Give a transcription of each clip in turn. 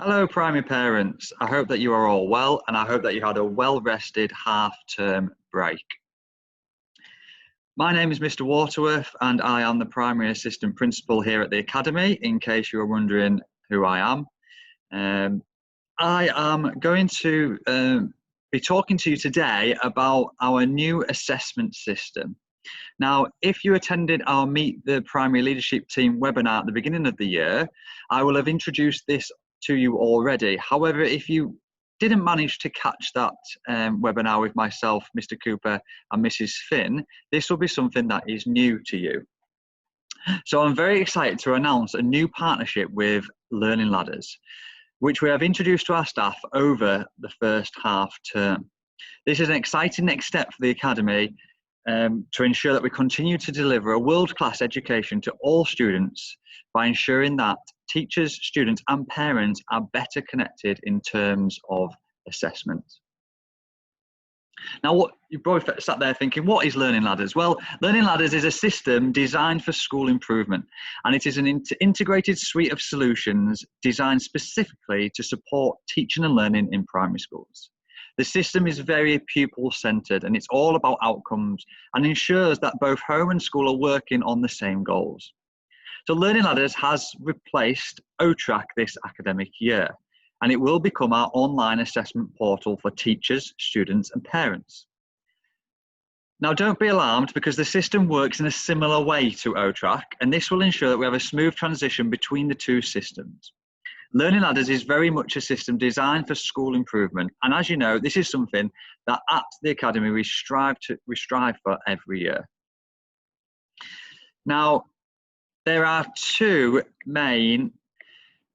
Hello, primary parents. I hope that you are all well, and I hope that you had a well-rested half-term break. My name is Mr. Waterworth, and I am the primary assistant principal here at the Academy, in case you are wondering who I am. I am going to be talking to you today about our new assessment system. Now, if you attended our Meet the Primary Leadership Team webinar at the beginning of the year, I will have introduced this to you already. However, if you didn't manage to catch that webinar with myself, Mr. Cooper, and Mrs. Finn, this will be something that is new to you. So I'm very excited to announce a new partnership with Learning Ladders, which we have introduced to our staff over the first half term. This is an exciting next step for the Academy to ensure that we continue to deliver a world-class education to all students by ensuring that teachers, students and parents are better connected in terms of assessment. Now, what you probably sat there thinking, what is Learning Ladders? Well, Learning Ladders is a system designed for school improvement, and it is an integrated suite of solutions designed specifically to support teaching and learning in primary schools. The system is very pupil-centred, and it's all about outcomes and ensures that both home and school are working on the same goals. So Learning Ladders has replaced OTRAC this academic year, and it will become our online assessment portal for teachers, students and parents. Now, don't be alarmed, because the system works in a similar way to OTRAC, and this will ensure that we have a smooth transition between the two systems. Learning Ladders is very much a system designed for school improvement, and as you know, this is something that at the Academy we strive for every year. Now, there are two main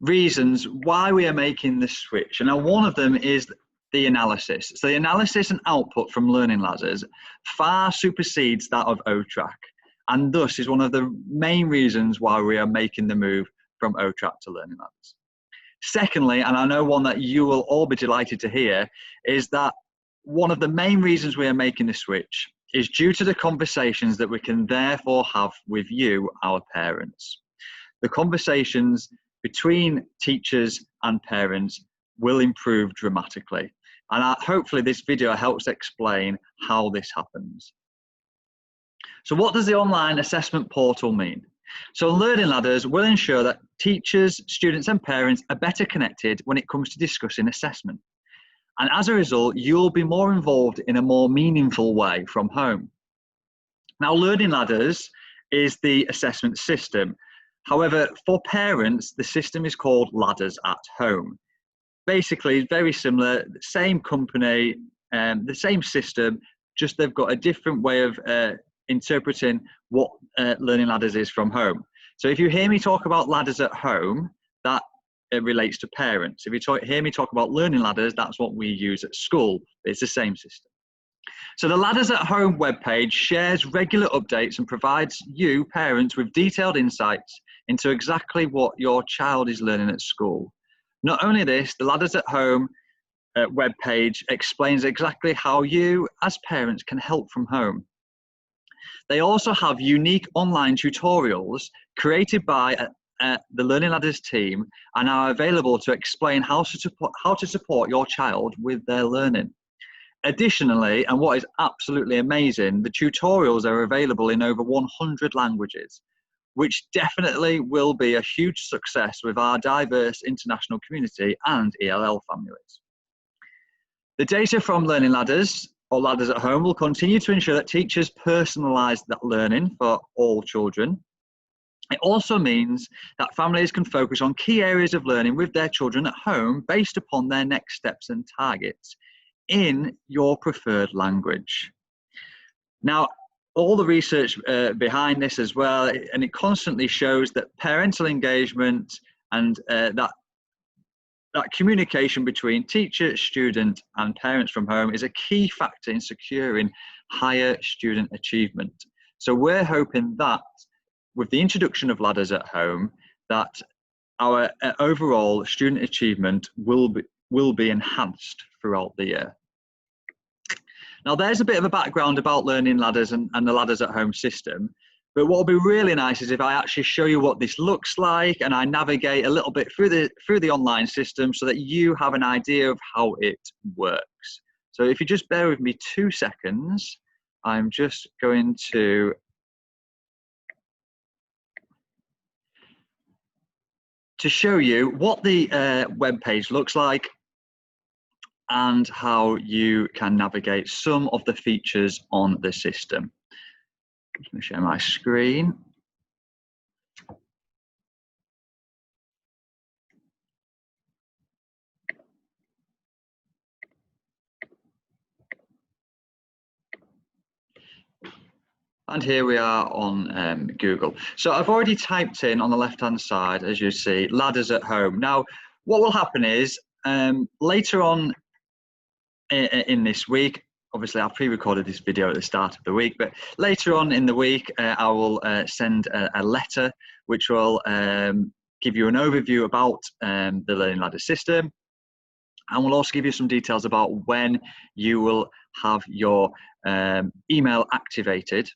reasons why we are making this switch, and now one of them is the analysis. So the analysis and output from Learning Ladders far supersedes that of OTRAC, and thus is one of the main reasons why we are making the move from OTRAC to Learning Ladders. Secondly, and I know one that you will all be delighted to hear, is that one of the main reasons we are making the switch is due to the conversations that we can therefore have with you, our parents. The conversations between teachers and parents will improve dramatically. And hopefully this video helps explain how this happens. So what does the online assessment portal mean? So Learning Ladders will ensure that teachers, students and parents are better connected when it comes to discussing assessment. And as a result, you'll be more involved in a more meaningful way from home. Now, Learning Ladders is the assessment system. However, for parents, the system is called Ladders at Home. Basically, very similar, same company, the same system, just they've got a different way of interpreting what Learning Ladders is from home. So if you hear me talk about Ladders at Home, that relates to parents. If you hear me talk about Learning Ladders, that's what we use at school. It's the same system. So the Ladders at Home webpage shares regular updates and provides you, parents, with detailed insights into exactly what your child is learning at school. Not only this, the Ladders at Home webpage explains exactly how you, as parents, can help from home. They also have unique online tutorials created by the Learning Ladders team and are available to explain how to support your child with their learning. Additionally, and what is absolutely amazing, the tutorials are available in over 100 languages, which definitely will be a huge success with our diverse international community and ELL families. The data from Learning Ladders or Ladders at Home will continue to ensure that teachers personalise that learning for all children. It also means that families can focus on key areas of learning with their children at home based upon their next steps and targets in your preferred language. Now, all the research behind this as well, and it constantly shows that parental engagement and that communication between teacher, student and parents from home is a key factor in securing higher student achievement. So we're hoping that with the introduction of Ladders at Home, that our overall student achievement will be enhanced throughout the year. Now, there's a bit of a background about Learning Ladders and the Ladders at Home system. But what will be really nice is if I actually show you what this looks like and I navigate a little bit through the online system so that you have an idea of how it works. So if you just bear with me 2 seconds, I'm just going to show you what the web page looks like and how you can navigate some of the features on the system. I'm going to share my screen. And here we are on Google. So I've already typed in on the left-hand side, as you see, ladders at home. Now, what will happen is later on in this week, obviously I've pre-recorded this video at the start of the week, but later on in the week, I will send a letter which will give you an overview about the Learning Ladder system. And we'll also give you some details about when you will have your email activated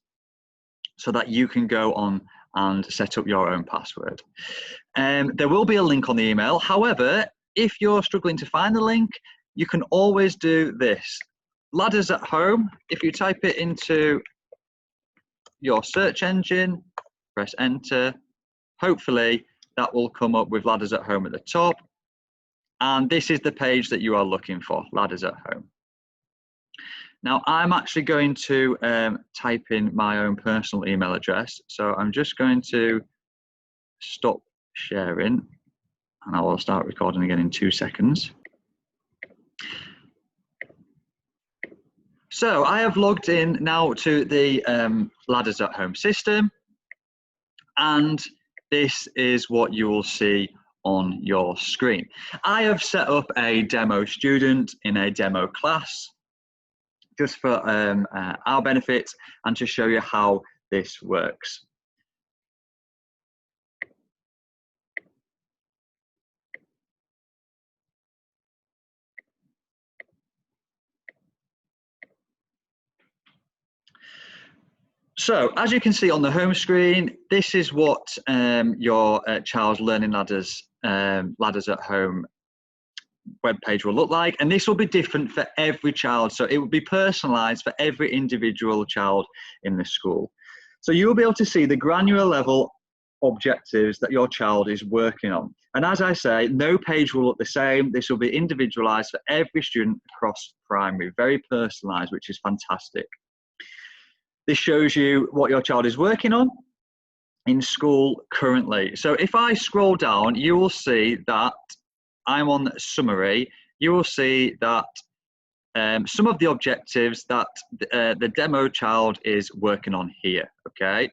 so that you can go on and set up your own password. There will be a link on the email. However, if you're struggling to find the link, you can always do this. Ladders at Home, if you type it into your search engine, press enter, hopefully that will come up with Ladders at Home at the top. And this is the page that you are looking for, Ladders at Home. Now, I'm actually going to type in my own personal email address. So I'm just going to stop sharing and I will start recording again in 2 seconds. So I have logged in now to the Ladders at Home system, and this is what you will see on your screen. I have set up a demo student in a demo class just for our benefit and to show you how this works. So as you can see on the home screen, this is what your child's Learning Ladders at Home webpage will look like, and this will be different for every child. So it will be personalized for every individual child in the school. So you'll be able to see the granular level objectives that your child is working on. And as I say, no page will look the same. This will be individualized for every student across primary, very personalized, which is fantastic. This shows you what your child is working on in school currently. So if I scroll down, you will see that I'm on summary. You will see that some of the objectives that the demo child is working on here, okay?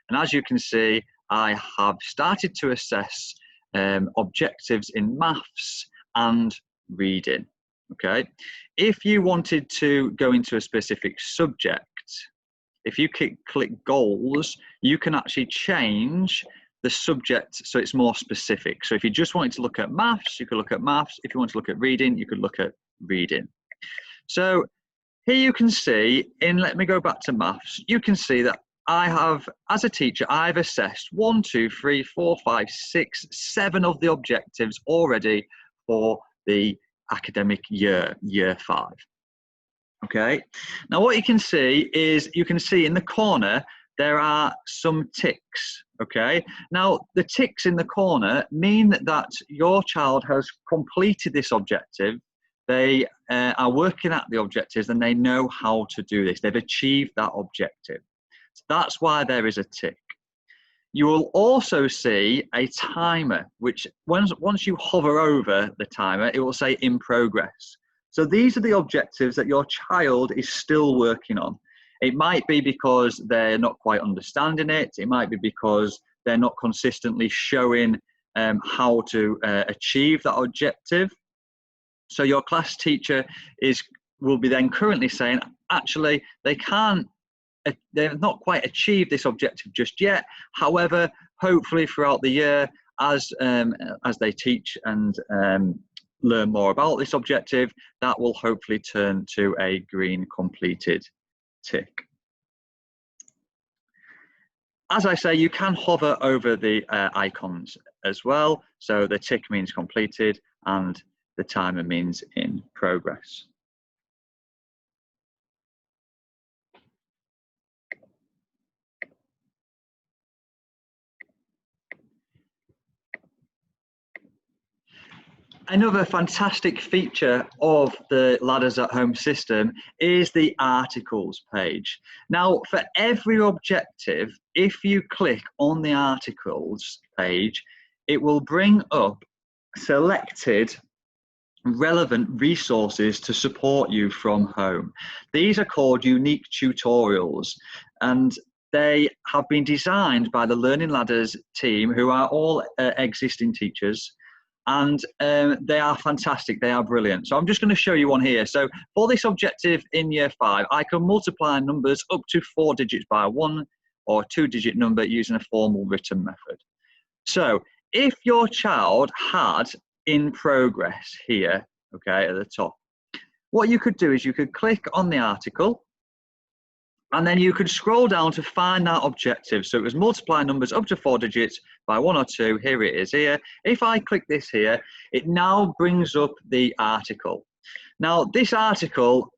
And as you can see, I have started to assess objectives in maths and reading, okay? If you wanted to go into a specific subject, if you click goals, you can actually change the subject so it's more specific. So if you just wanted to look at maths, you could look at maths. If you want to look at reading, you could look at reading. So here you can see, let me go back to maths, you can see that I have, as a teacher, I've assessed 1, 2, 3, 4, 5, 6, 7 of the objectives already for the academic year, year 5. Okay, now what you can see is, you can see in the corner, there are some ticks, okay? Now, the ticks in the corner mean that your child has completed this objective. They are working at the objectives and they know how to do this. They've achieved that objective. So that's why there is a tick. You will also see a timer, which once you hover over the timer, it will say in progress. So these are the objectives that your child is still working on. It might be because they're not quite understanding it. It might be because they're not consistently showing how to achieve that objective. So your class teacher will be then currently saying, actually, they've not quite achieved this objective just yet. However, hopefully throughout the year, as they teach and learn more about this objective, that will hopefully turn to a green completed tick. as I say, you can hover over the icons as well. So the tick means completed and the timer means in progress. Another fantastic feature of the Ladders at Home system is the articles page. Now, for every objective, if you click on the articles page, it will bring up selected relevant resources to support you from home. These are called unique tutorials, and they have been designed by the Learning Ladders team, who are all existing teachers, and they are fantastic. They are brilliant. So I'm just going to show you one here. So for this objective in year 5, I can multiply numbers up to 4 digits by a 1 or 2-digit number using a formal written method. So if your child had in progress here, okay, at the top, what you could do is you could click on the article, and then you could scroll down to find that objective. So it was multiply numbers up to 4 digits by 1 or 2. Here it is here. If I click this here, it now brings up the article. Now, this article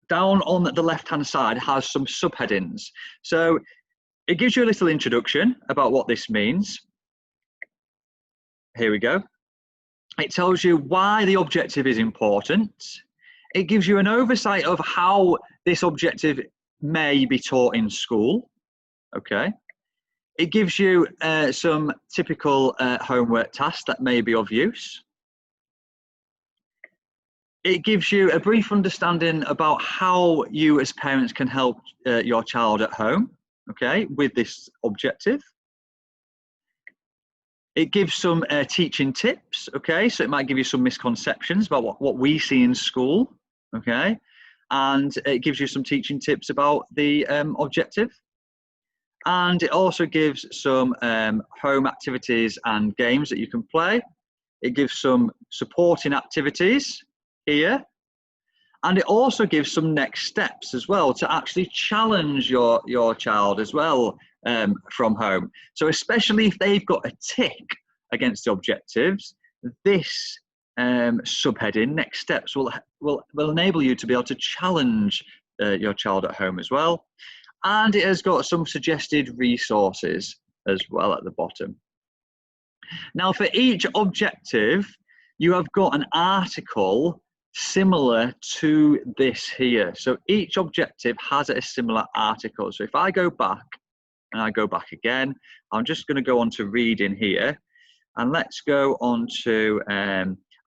down on the left-hand side has some subheadings. So it gives you a little introduction about what this means. Here we go. It tells you why the objective is important. It gives you an oversight of how this objective may be taught in school. Okay. It gives you some typical homework tasks that may be of use. It gives you a brief understanding about how you as parents can help your child at home, okay, with this objective. It gives some teaching tips, okay, so it might give you some misconceptions about what we see in school, okay, and it gives you some teaching tips about the objective. And it also gives some home activities and games that you can play. It gives some supporting activities here. And it also gives some next steps as well to actually challenge your child as well from home. So especially if they've got a tick against the objectives, this subheading, next steps, will enable you to be able to challenge your child at home as well. And it has got some suggested resources as well at the bottom. Now, for each objective, you have got an article similar to this here. So each objective has a similar article. So if I go back and I go back again, I'm just going to go on to reading here. And let's go on to,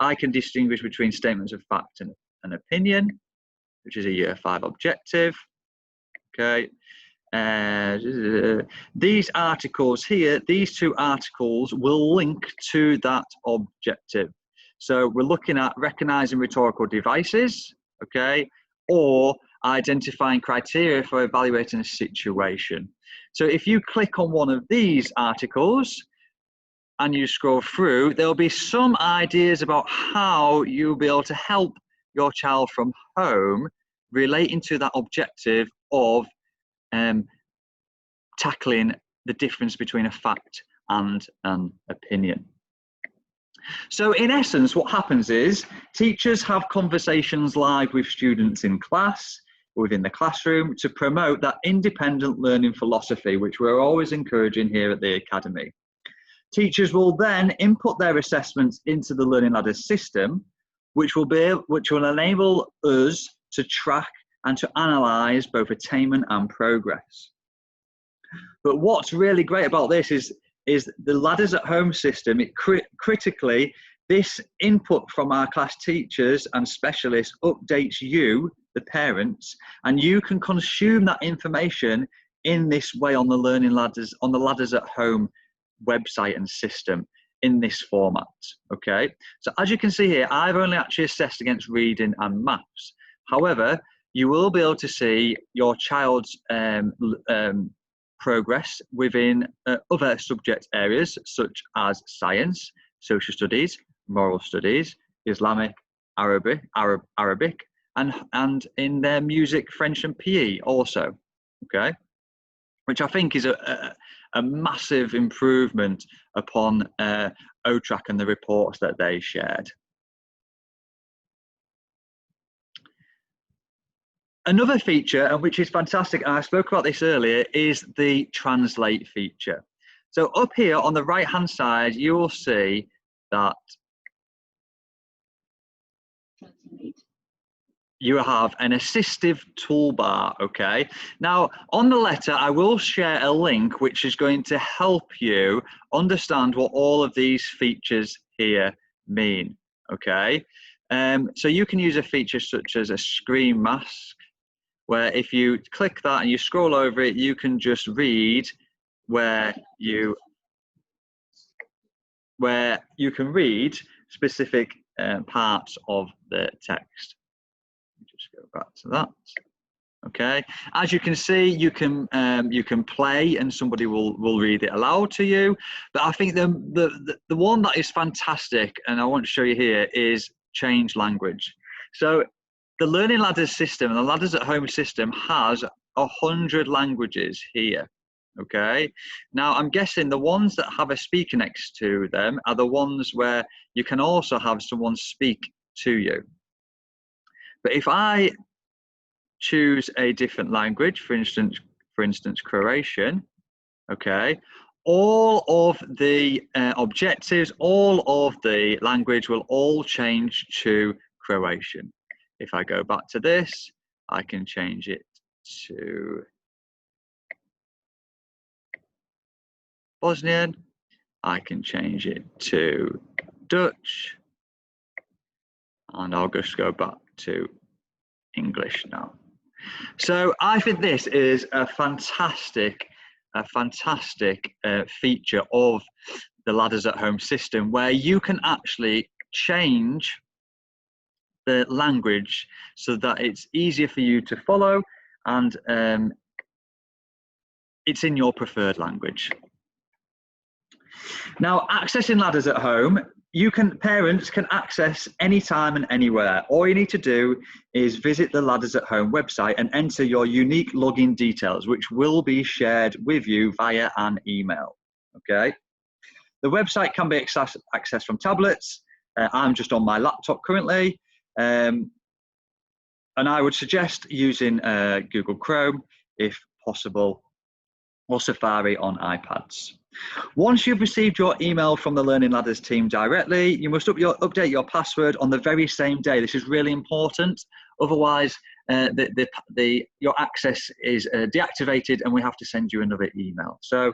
I can distinguish between statements of fact and an opinion, which is a year 5 objective. Okay. These articles here, these 2 articles will link to that objective. So we're looking at recognizing rhetorical devices, okay, or identifying criteria for evaluating a situation. So if you click on one of these articles and you scroll through, there'll be some ideas about how you'll be able to help your child from home relating to that objective of tackling the difference between a fact and an opinion. So in essence, what happens is teachers have conversations live with students in class, within the classroom, to promote that independent learning philosophy, which we're always encouraging here at the Academy. Teachers will then input their assessments into the Learning Ladders system, which will enable us to track and to analyse both attainment and progress. But what's really great about this is the Ladders at Home system. It critically, this input from our class teachers and specialists updates you, the parents, and you can consume that information in this way on the Learning Ladders, on the Ladders at Home website and system in this format. Okay, so as you can see here, I've only actually assessed against reading and maths. However, you will be able to see your child's progress within other subject areas such as science, social studies, moral studies, Islamic, Arabic, and in their music, French and PE also, okay? Which I think is a a massive improvement upon OTRAC and the reports that they shared. Another feature, and which is fantastic, and I spoke about this earlier, is the translate feature. So up here on the right hand side, you will see that you have an assistive toolbar, okay? Now, on the letter, I will share a link which is going to help you understand what all of these features here mean, okay? So you can use a feature such as a screen mask, where if you click that and you scroll over it, you can just read where you can read specific parts of the text. Just go back to that. Okay, as you can see, you can play and somebody will read it aloud to you. But I think the one that is fantastic, and I want to show you here, is change language. So the Learning Ladders system and the Ladders at Home system has 100 languages here. Okay, now I'm guessing the ones that have a speaker next to them are the ones where you can also have someone speak to you. But if I choose a different language, for instance Croatian, okay, all of the objectives, all of the language will all change to Croatian. If I go back to this, I can change it to Bosnian, I can change it to Dutch, and I'll just go back to English now. So I think this is a fantastic feature of the Ladders at Home system, where you can actually change the language so that it's easier for you to follow, and it's in your preferred language. Now, accessing Ladders at Home, parents can access anytime and anywhere. All you need to do is visit the Ladders at Home website and enter your unique login details, which will be shared with you via an email. Okay. The website can be accessed from tablets. I'm just on my laptop currently. And I would suggest using Google Chrome if possible, or Safari on iPads. Once you've received your email from the Learning Ladders team directly, you must update your password on the very same day. This is really important. Otherwise, your access is deactivated and we have to send you another email. So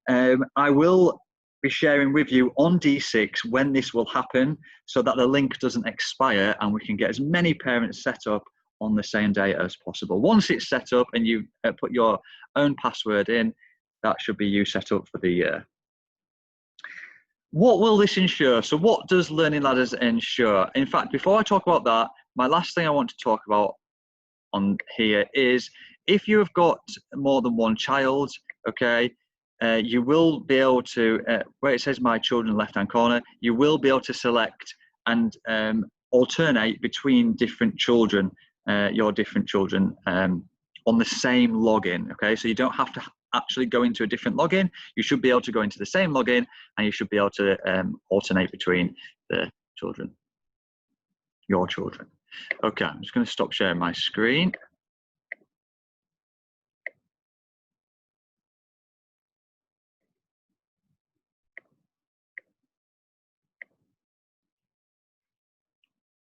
I will be sharing with you on D6 when this will happen, so that the link doesn't expire and we can get as many parents set up on the same day as possible. Once it's set up and you put your own password in, that should be you set up for the year. What will this ensure? So what does Learning Ladders ensure? In fact, before I talk about that, my last thing I want to talk about on here is, if you have got more than one child, okay, you will be able to, where it says My Children left-hand corner, you will be able to select and alternate between different children, your different children, on the same login. Okay, so you don't have to actually go into a different login. You should be able to go into the same login, and you should be able to alternate between the children, your children. Okay, I'm just going to stop sharing my screen.